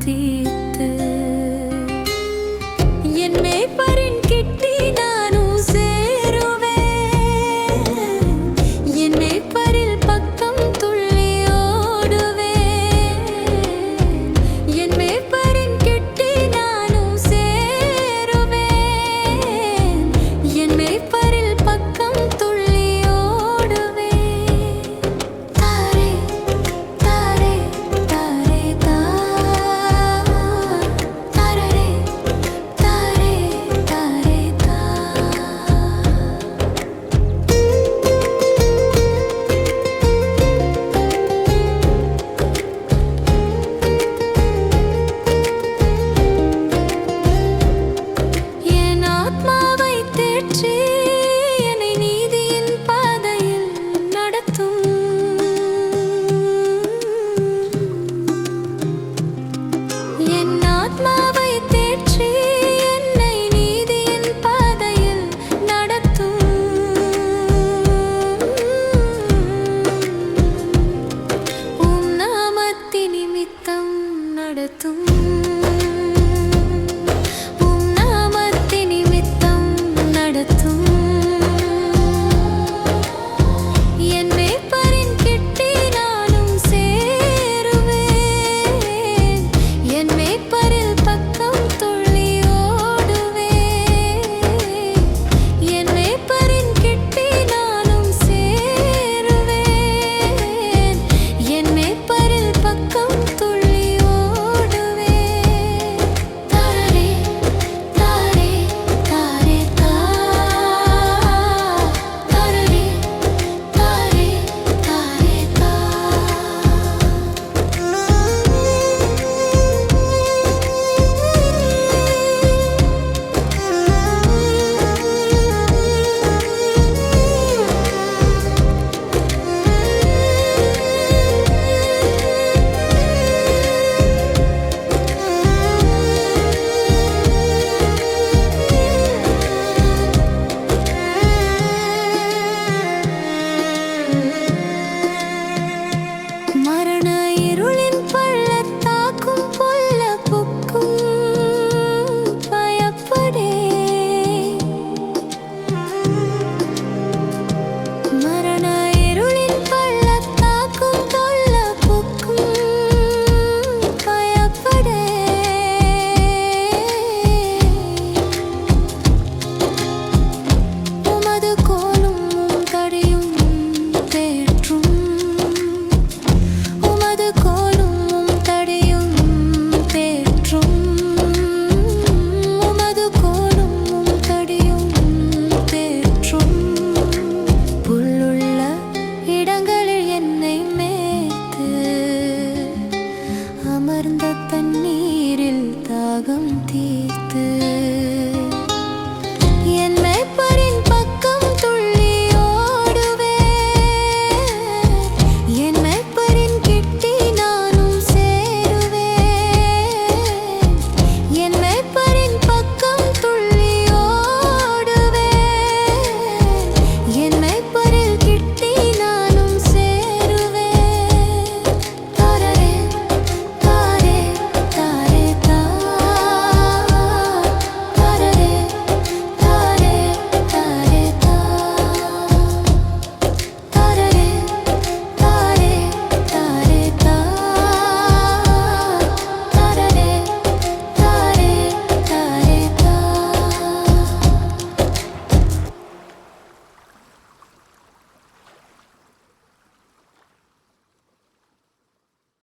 தீர்த்து என் மேய்ப்பரின் கிட்டி நானும் சேருவேன். என் மேய்ப்பரில் பக்கம் துள்ளி ஓடுவேன். என் மேய்ப்பரின் கிட்டி நானும் சேருவேன். என் மேய்ப்பரில் பக்கம் துள்ளி ஓடுவேன். தாரே தாரே தாரே தா தாரரே தாரே தாரே தா. என் ஆத்மாவை தேற்றி என்னை நீதியின் பாதையில் நடத்தும். என் ஆத்மாவை தேற்றி என்னை நீதியின் பாதையில் நடத்தும். உம் நாமத்தின் நிமித்தம் நடத்தும். உம் நாமத்தின் நிமித்தம் நடத்தும். என் மேய்ப்பரின் கிட்டி நானும் சேருவேன். என் மேய்ப்பரில் பக்கம் துள்ளி ஓடுவேன். என் மேய்ப்பரின் கிட்டி நானும் சேருவேன். என் மேய்ப்பரில் பக்கம் துள்ளி ஓடுவேன். தாரே தாரே தாரே தா தாரரே தாரே தாரே தா.